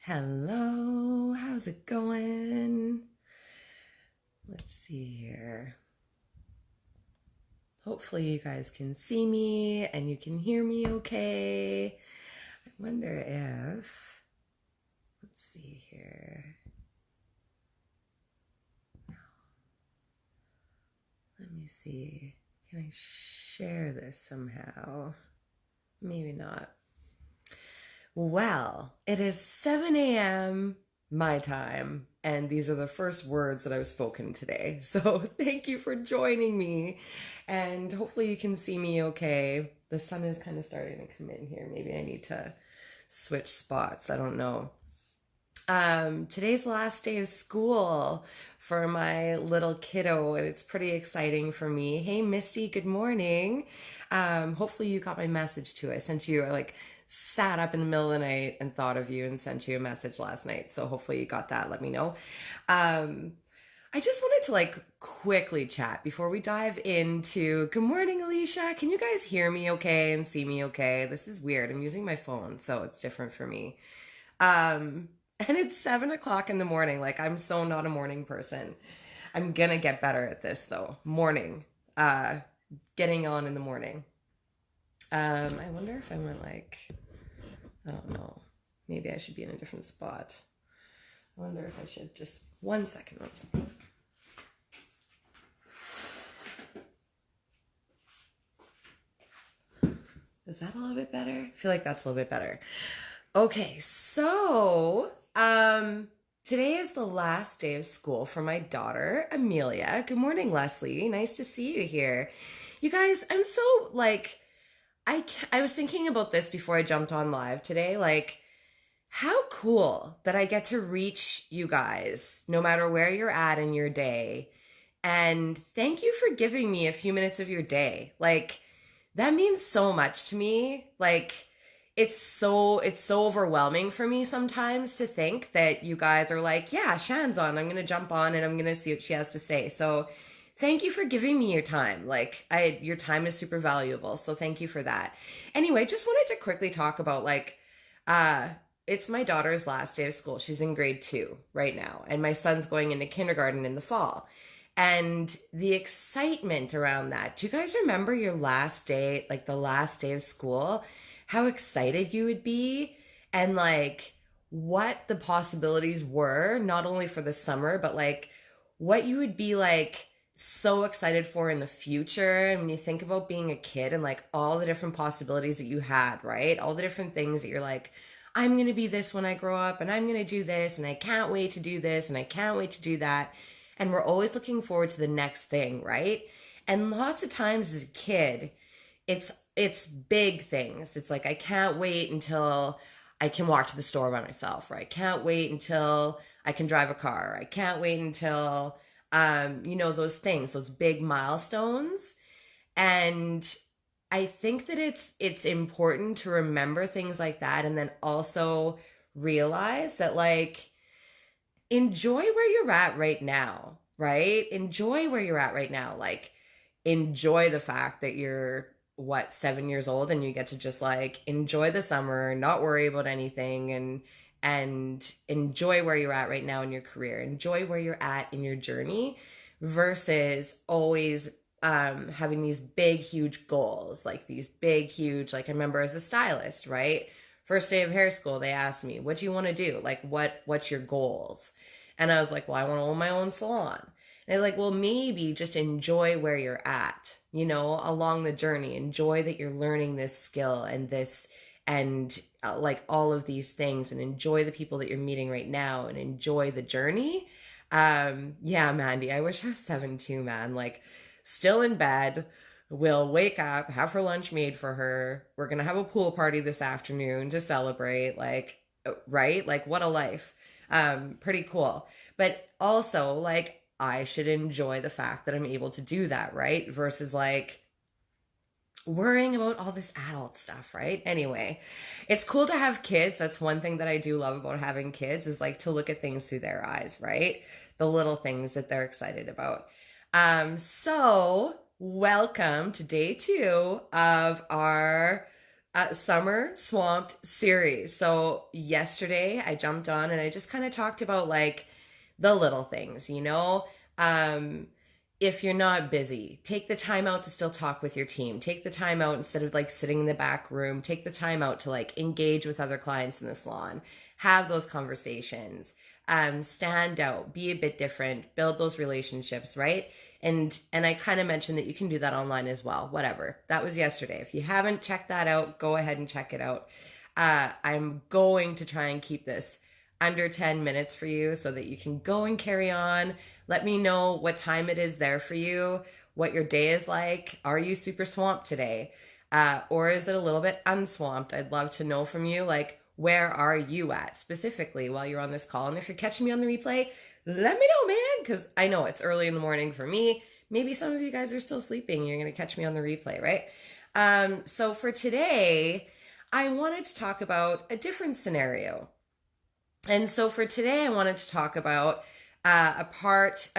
Hello, how's it going? Let's see here. Hopefully, you guys can see me and you can hear me okay. I wonder if, let's see here. Let me see. Can I share this somehow? Maybe not. Well, it is 7 a.m. my time, and these are the first words that I've spoken today. So thank you for joining me, and hopefully you can see me okay. The sun is kind of starting to come in here. Maybe I need to switch spots. I don't know. Today's the last day of school for my little kiddo, and it's pretty exciting for me. Hey, Misty, good morning. Hopefully you got my message too. I sent you like sat up in the middle of the night and thought of you and sent you a message last night. So hopefully you got that. Let me know. Um, I just wanted to like quickly chat before we dive into good morning, Alicia. Can you guys hear me okay and see me okay? This is weird. I'm using my phone, so it's different for me. Um, and it's 7 o'clock in the morning. Like, I'm so not a morning person. I'm gonna get better at this though. Morning. Uh, Getting on in the morning. I wonder if I went like, I don't know. Maybe I should be in a different spot. I wonder if I should just 1 second, 1 second. Is that a little bit better? I feel like that's a little bit better. Okay, so today is the last day of school for my daughter, Amelia. Good morning, Leslie. Nice to see you here. You guys, I'm so like I was thinking about this before I jumped on live today. Like, how cool that I get to reach you guys no matter where you're at in your day. And thank you for giving me a few minutes of your day. Like, that means so much to me. Like, it's so overwhelming for me sometimes to think that you guys are like, yeah, Shan's on. I'm gonna jump on and I'm gonna see what she has to say. So thank you for giving me your time. Like, I your time is super valuable. So thank you for that. Anyway, just wanted to quickly talk about like uh it's my daughter's last day of school. She's in grade 2 right now, and my son's going into kindergarten in the fall. And the excitement around that. Do you guys remember your last day, like the last day of school? How excited you would be, and like what the possibilities were, not only for the summer, but like what you would be like so excited for in the future. And when you think about being a kid and like all the different possibilities that you had, right? All the different things that you're like, I'm going to be this when I grow up, and I'm going to do this, and I can't wait to do this, and I can't wait to do that. And we're always looking forward to the next thing, right? And lots of times as a kid, it's big things. It's like I can't wait until I can walk to the store by myself, or I can't wait until I can drive a car. I can't wait until those things, those big milestones. And I think that it's important to remember things like that, and then also realize that like enjoy where you're at right now, right? Enjoy where you're at right now. Like, enjoy the fact that you're, what, 7 years old, and you get to just like enjoy the summer, not worry about anything, and enjoy where you're at right now in your career. Enjoy where you're at in your journey versus always having these big, huge goals, like these big, huge, like I remember as a stylist, right? First day of hair school, they asked me, what do you want to do? Like, what's your goals? And I was like, well, I want to own my own salon. And they're like, well, maybe just enjoy where you're at, along the journey. Enjoy that you're learning this skill and this, and like all of these things, and enjoy the people that you're meeting right now, and enjoy the journey. Yeah, Mandy, I wish I was 7 too, man. Like, still in bed, will wake up, have her lunch made for her. We're going to have a pool party this afternoon to celebrate. Like, right? Like, what a life. Pretty cool. But also, like, I should enjoy the fact that I'm able to do that, right? Versus like worrying about all this adult stuff, right? Anyway, it's cool to have kids. That's one thing that I do love about having kids, is like to look at things through their eyes, right? The little things that they're excited about. So welcome to day 2 of our Summer Swamped series. So yesterday I jumped on and I just kind of talked about like the little things, you know? Um, if you're not busy, take the time out to still talk with your team. Take the time out instead of like sitting in the back room. Take the time out to like engage with other clients in the salon. Have those conversations. Stand out, be a bit different, build those relationships, right? And I kind of mentioned that you can do that online as well. Whatever. That was yesterday. If you haven't checked that out, go ahead and check it out. I'm going to try and keep this under 10 minutes for you so that you can go and carry on. Let me know what time it is there for you, what your day is like. Are you super swamped today? Or is it a little bit unswamped? I'd love to know from you, like, where are you at specifically while you're on this call? And if you're catching me on the replay, let me know, man, because I know it's early in the morning for me. Maybe some of you guys are still sleeping. You're going to catch me on the replay, right? So for today, I wanted to talk about a different scenario. And so for today, I wanted to talk about a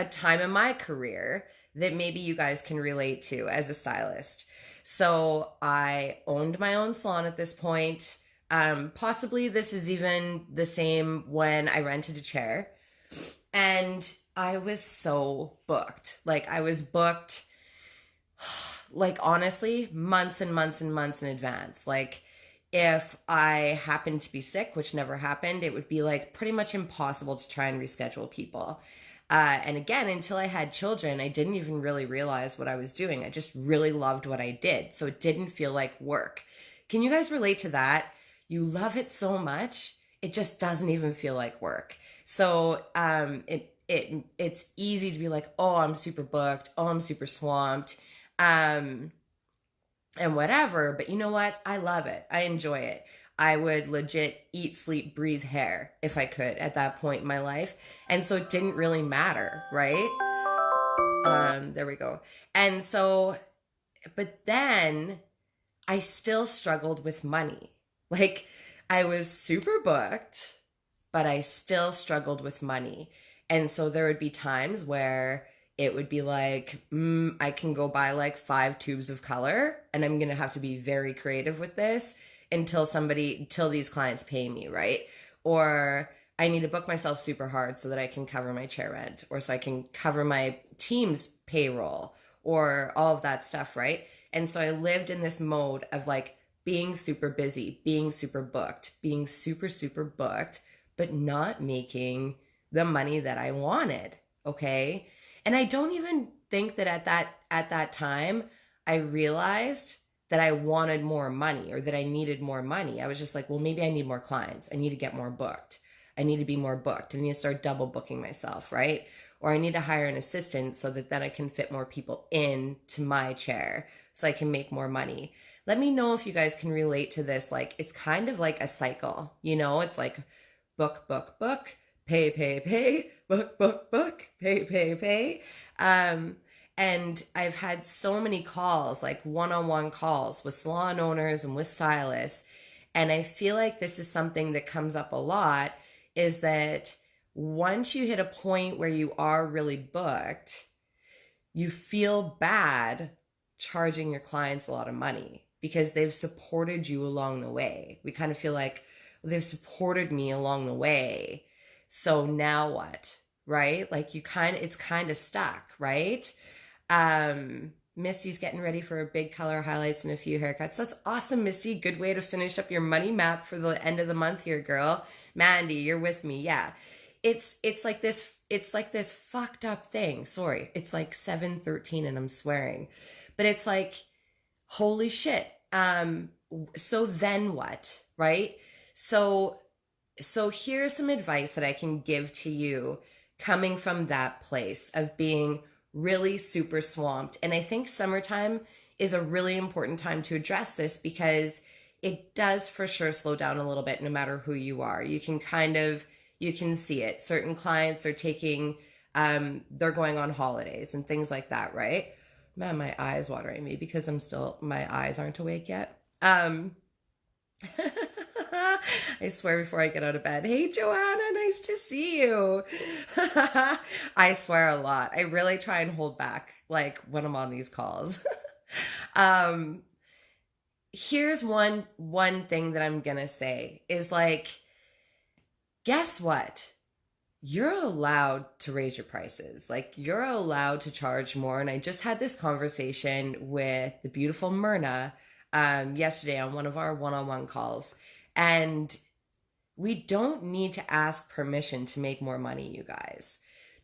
time in my career that maybe you guys can relate to as a stylist. So I owned my own salon at this point. Possibly this is even the same when I rented a chair. And I was so booked. Like I was booked, like honestly, months and months and months in advance. Like if I happened to be sick, which never happened, it would be like pretty much impossible to try and reschedule people. And again, until I had children, I didn't even really realize what I was doing. I just really loved what I did. So it didn't feel like work. Can you guys relate to that? You love it so much, it just doesn't even feel like work. So it's easy to be like, oh, I'm super booked. Oh, I'm super swamped. And whatever. But you know what? I love it. I enjoy it. I would legit eat, sleep, breathe hair if I could at that point in my life. And so it didn't really matter, right? There we go. And so, but then I still struggled with money. Like I was super booked, but I still struggled with money. And so there would be times where it would be like, I can go buy like 5 tubes of color and I'm going to have to be very creative with this until these clients pay me, right? Or I need to book myself super hard so that I can cover my chair rent or so I can cover my team's payroll or all of that stuff, right? And so I lived in this mode of like being super busy, being super booked, being super, super booked, but not making the money that I wanted, okay? And I don't even think that at that time I realized that I wanted more money or that I needed more money. I was just like, well, maybe I need more clients. I need to get more booked. I need to be more booked. I need to start double booking myself, right? Or I need to hire an assistant so that then I can fit more people in to my chair so I can make more money. Let me know if you guys can relate to this. Like, it's kind of like a cycle, you know? It's like book, book, book, pay, pay, pay, book, book, book, pay, pay, pay. And I've had so many calls, like one-on-one calls with salon owners and with stylists. And I feel like this is something that comes up a lot is that once you hit a point where you are really booked, you feel bad charging your clients a lot of money because they've supported you along the way. We kind of feel like, well, they've supported me along the way. So now what? Right? Like it's kind of stuck, right? Misty's getting ready for a big color highlights and a few haircuts. That's awesome, Misty. Good way to finish up your money map for the end of the month here, girl. Mandy, you're with me. Yeah. It's like this fucked up thing. Sorry. It's like 7:13 and I'm swearing. But it's like, holy shit. So then what? Right? So here's some advice that I can give to you coming from that place of being really super swamped. And I think summertime is a really important time to address this because it does for sure slow down a little bit no matter who you are. You can see it. Certain clients are taking, they're going on holidays and things like that, right? Man, my eyes watering me because my eyes aren't awake yet. I swear before I get out of bed, hey Joanna, nice to see you. I swear a lot. I really try and hold back like when I'm on these calls. here's one thing that I'm gonna say is like, guess what? You're allowed to raise your prices. Like, you're allowed to charge more. And I just had this conversation with the beautiful Myrna yesterday on one of our one-on-one calls. And we don't need to ask permission to make more money, you guys.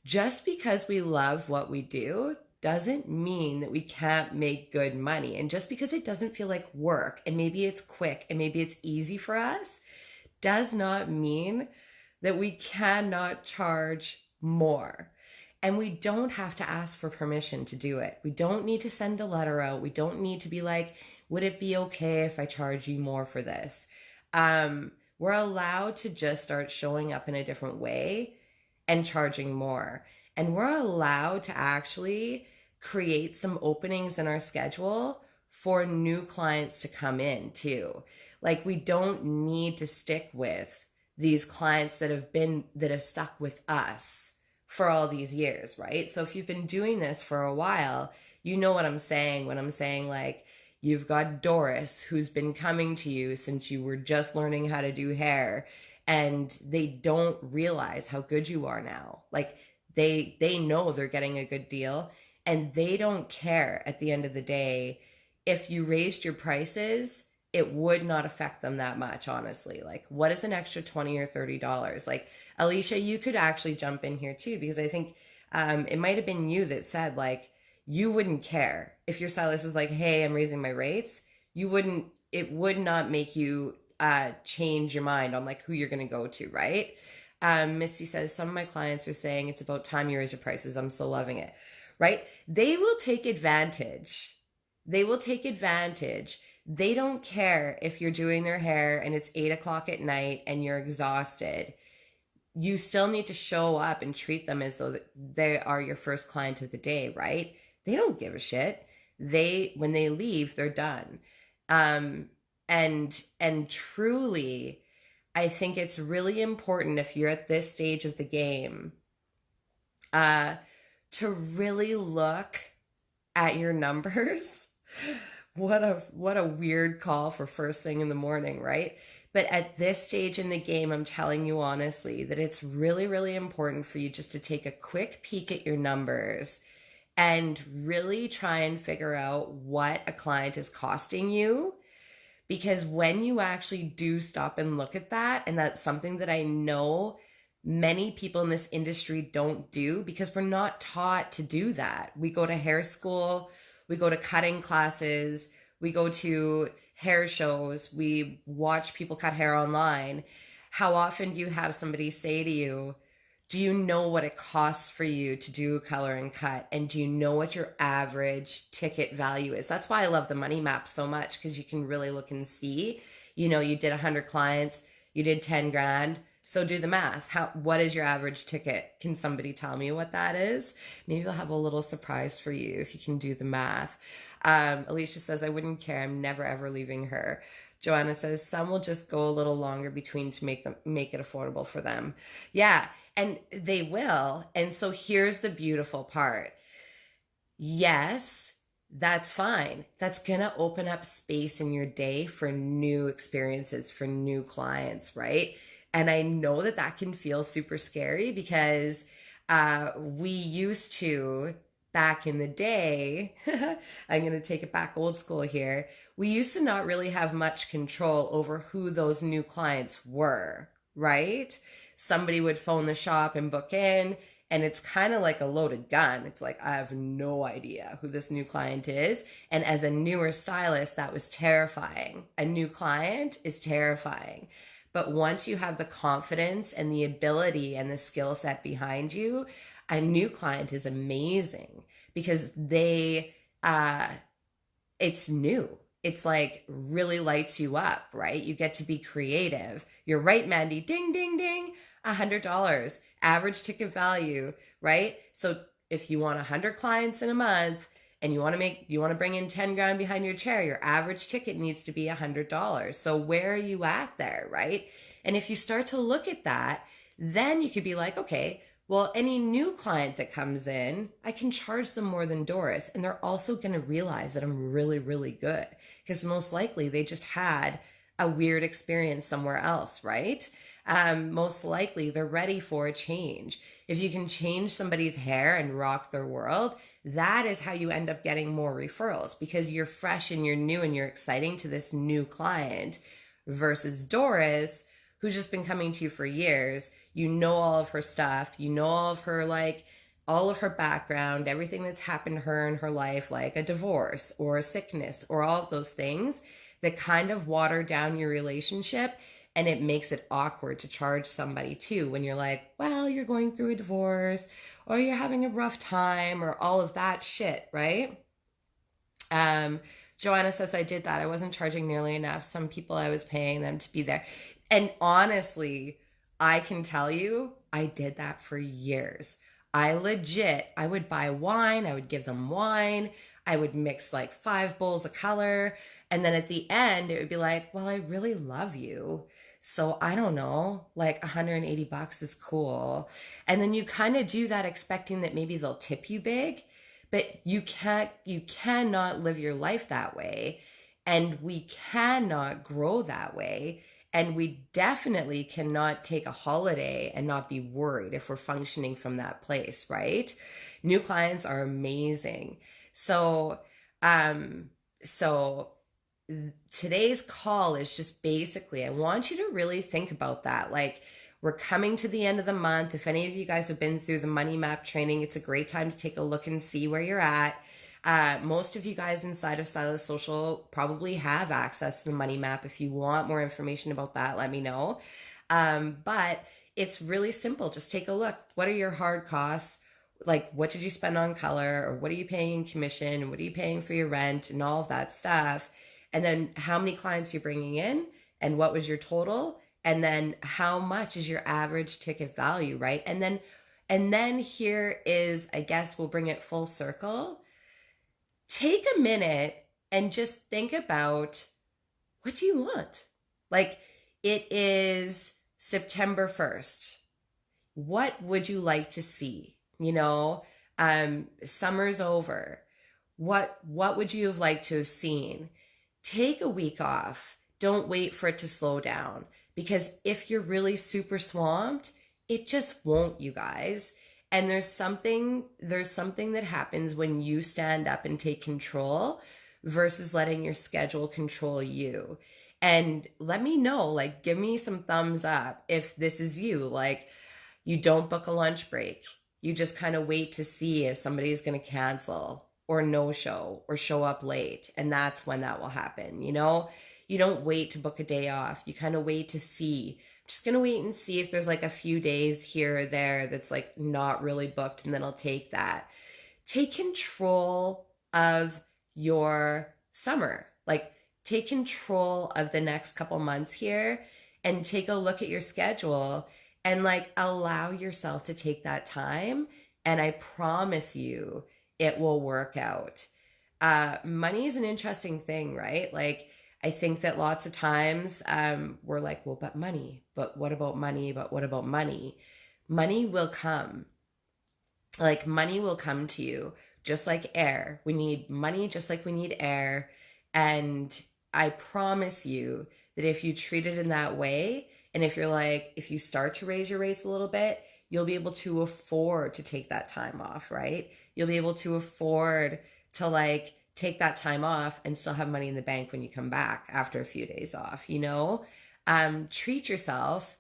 Just because we love what we do doesn't mean that we can't make good money. And just because it doesn't feel like work and maybe it's quick and maybe it's easy for us does not mean that we cannot charge more. And we don't have to ask for permission to do it. We don't need to send a letter out. We don't need to be like, would it be okay if I charge you more for this? We're allowed to just start showing up in a different way and charging more. And we're allowed to actually create some openings in our schedule for new clients to come in too. Like, we don't need to stick with these clients that have stuck with us for all these years, right? So if you've been doing this for a while, you know what I'm saying when I'm saying like, you've got Doris who's been coming to you since you were just learning how to do hair, and they don't realize how good you are now. Like, they know they're getting a good deal, and they don't care at the end of the day if you raised your prices. It would not affect them that much, honestly. Like, what is an extra $20 or $30? Like, Alicia, you could actually jump in here too, because I think it might have been you that said, like, you wouldn't care if your stylist was like, hey, I'm raising my rates. You wouldn't, it would not make you change your mind on like who you're going to go to, right? Misty says, some of my clients are saying it's about time you raise your prices. I'm still loving it, right? They will take advantage. They will take advantage. They don't care if you're doing their hair and it's 8 o'clock at night and you're exhausted. You still need to show up and treat them as though they are your first client of the day, right? They don't give a shit. When they leave, they're done. And truly, I think it's really important if you're at this stage of the game, to really look at your numbers. What a weird call for first thing in the morning, right? But at this stage in the game, I'm telling you honestly that it's really, really important for you just to take a quick peek at your numbers and really try and figure out what a client is costing you. Because when you actually do stop and look at that, and that's something that I know many people in this industry don't do because we're not taught to do that. We go to hair school, we go to cutting classes, we go to hair shows, we watch people cut hair online. How often do you have somebody say to you, do you know what it costs for you to do a color and cut? And do you know what your average ticket value is? That's why I love the money map so much, because you can really look and see, you did 100 clients, you did 10 grand. So do the math. What is your average ticket? Can somebody tell me what that is? Maybe I'll have a little surprise for you if you can do the math. Alicia says, I wouldn't care. I'm never, ever leaving her. Joanna says, some will just go a little longer between to make it affordable for them. Yeah, and they will. And so here's the beautiful part. Yes, that's fine. That's going to open up space in your day for new experiences, for new clients, right? And I know that can feel super scary because we used to, back in the day, I'm going to take it back old school here. We used to not really have much control over who those new clients were, right? Somebody would phone the shop and book in, and it's kind of like a loaded gun. It's like, I have no idea who this new client is. And as a newer stylist, that was terrifying. A new client is terrifying. But once you have the confidence and the ability and the skill set behind you, a new client is amazing because it's new. It's like really lights you up, right? You get to be creative. You're right, Mandy. Ding, ding, ding. $100 average ticket value, right? So if you want 100 clients in a month and you want to bring in 10 grand behind your chair, your average ticket needs to be $100. So where are you at there, right? And if you start to look at that, then you could be like, okay, Well, any new client that comes in, I can charge them more than Doris. And they're also going to realize that I'm really, really good because most likely they just had a weird experience somewhere else, right? Most likely they're ready for a change. If you can change somebody's hair and rock their world, that is how you end up getting more referrals because you're fresh and you're new and you're exciting to this new client versus Doris, who's just been coming to you for years. You know all of her stuff, you know all of her all of her background, everything that's happened to her in her life, like a divorce or a sickness or all of those things that kind of water down your relationship. And it makes it awkward to charge somebody too when you're like, well, you're going through a divorce or you're having a rough time or all of that shit, right? Um, Joanna says I did that. I wasn't charging nearly enough. Some people I was paying them to be there. And honestly, I can tell you, I did that for years. I would buy wine, I would give them wine, I would mix like 5 bowls of color. And then at the end, it would be like, well, I really love you. So I don't know, like $180 is cool. And then you kind of do that expecting that maybe they'll tip you big, but you cannot live your life that way. And we cannot grow that way. And we definitely cannot take a holiday and not be worried if we're functioning from that place, right? New clients are amazing. So, um, so today's call is just basically, I want you to really think about that. Like, we're coming to the end of the month. If any of you guys have been through the money map training, it's a great time to take a look and see where you're at. Most of you guys inside of Stylist Social probably have access to the money map. If you want more information about that, let me know. But it's really simple. Just take a look. What are your hard costs? Like, what did you spend on color, or what are you paying in commission? What are you paying for your rent and all of that stuff? And then how many clients you're bringing in and what was your total? And then how much is your average ticket value, right? And then here is, I guess we'll bring it full circle. Take a minute and just think about, what do you want? Like, it is September 1st. What would you like to see? Summer's over. What would you have liked to have seen? Take a week off. Don't wait for it to slow down, because if you're really super swamped, it just won't, you guys. And there's something that happens when you stand up and take control versus letting your schedule control you. And let me know, like, give me some thumbs up if this is you. Like, you don't book a lunch break. You just kind of wait to see if somebody's going to cancel or no show or show up late. And that's when that will happen. You don't wait to book a day off. You kind of wait to see. I'm just going to wait and see if there's like a few days here or there that's like not really booked, and then I'll take that. Take control of your summer. Like, take control of the next couple months here and take a look at your schedule and like allow yourself to take that time. And I promise you, it will work out. Money is an interesting thing, right? Like, I think that lots of times we're like, well, but money, but what about money? But what about money? Money will come. Like, money will come to you just like air. We need money just like we need air. And I promise you that if you treat it in that way, and if you start to raise your rates a little bit, you'll be able to afford to take that time off, right? You'll be able to afford to like take that time off and still have money in the bank when you come back after a few days off. Treat yourself.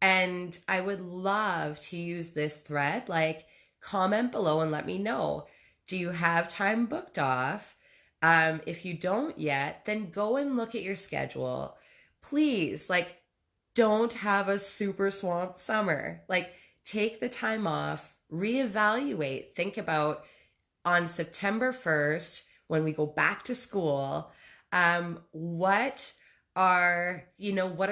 And I would love to use this thread. Like, comment below and let me know. Do you have time booked off? If you don't yet, then go and look at your schedule. Please, like, don't have a super swamped summer. Like, take the time off, reevaluate, think about on September 1st, when we go back to school, what are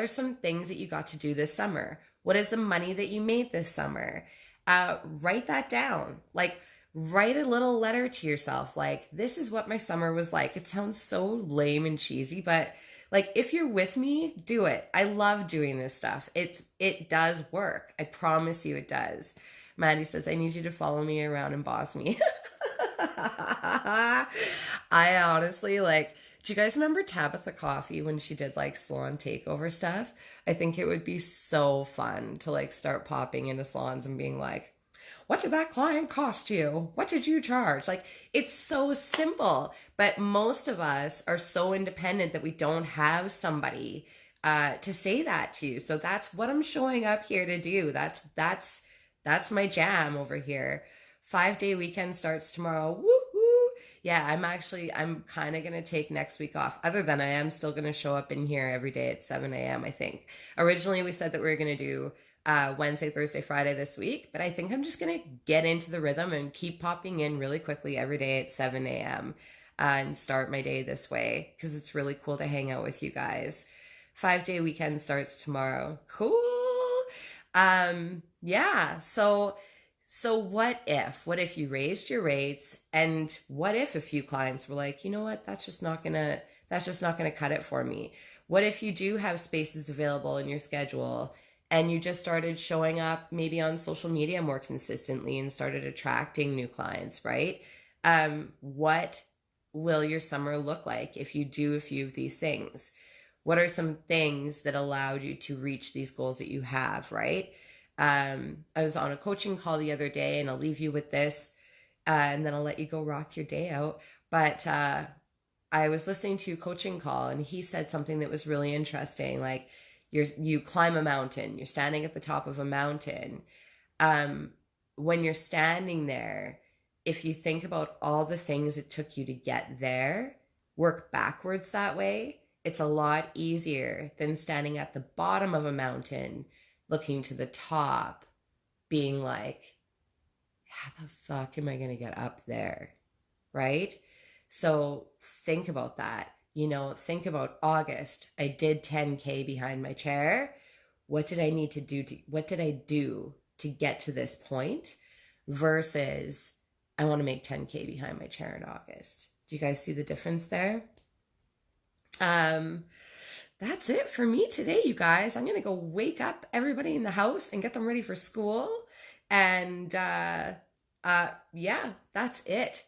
some things that you got to do this summer? What is the money that you made this summer? Write that down. Like, write a little letter to yourself. Like, this is what my summer was like. It sounds so lame and cheesy, but like, if you're with me, do it. I love doing this stuff. It does work. I promise you it does. Maddie says, I need you to follow me around and boss me. I honestly like, do you guys remember Tabitha Coffee when she did like salon takeover stuff? I think it would be so fun to like start popping into salons and being like, what did that client cost you? What did you charge? Like, it's so simple, but most of us are so independent that we don't have somebody to say that to. So that's what I'm showing up here to do. That's my jam over here. 5-day weekend starts tomorrow. Woo woo. Yeah, I'm kind of going to take next week off. Other than I am still going to show up in here every day at 7 a.m., I think. Originally, we said that we were going to do Wednesday, Thursday, Friday this week, but I think I'm just going to get into the rhythm and keep popping in really quickly every day at 7 a.m. And start my day this way because it's really cool to hang out with you guys. 5-day weekend starts tomorrow. Cool. Yeah. So what if you raised your rates, and what if a few clients were like, you know what, that's just not gonna cut it for me. What if you do have spaces available in your schedule and you just started showing up maybe on social media more consistently and started attracting new clients, right? What will your summer look like if you do a few of these things? What are some things that allowed you to reach these goals that you have, right? I was on a coaching call the other day, and I'll leave you with this, and then I'll let you go rock your day out. But I was listening to a coaching call, and he said something that was really interesting. Like, you climb a mountain, you're standing at the top of a mountain. When you're standing there, if you think about all the things it took you to get there, work backwards that way, it's a lot easier than standing at the bottom of a mountain, looking to the top, being like, how the fuck am I going to get up there? Right? So think about that. Think about August. I did 10K behind my chair. What did I need to do? What did I do to get to this point? Versus, I want to make 10K behind my chair in August. Do you guys see the difference there? That's it for me today, you guys. I'm going to go wake up everybody in the house and get them ready for school. And yeah, that's it.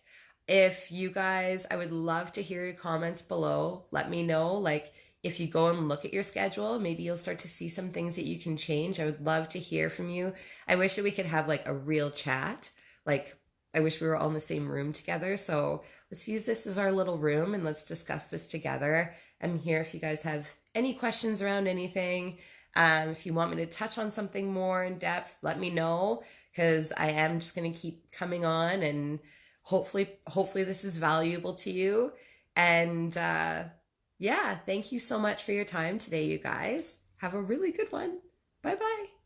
If you guys, I would love to hear your comments below. Let me know, like, if you go and look at your schedule, maybe you'll start to see some things that you can change. I would love to hear from you. I wish that we could have like a real chat. Like, I wish we were all in the same room together. So let's use this as our little room and let's discuss this together. I'm here if you guys have any questions around anything. If you want me to touch on something more in depth, let me know, because I am just going to keep coming on, and hopefully this is valuable to you. And yeah, thank you so much for your time today, you guys. Have a really good one. Bye-bye.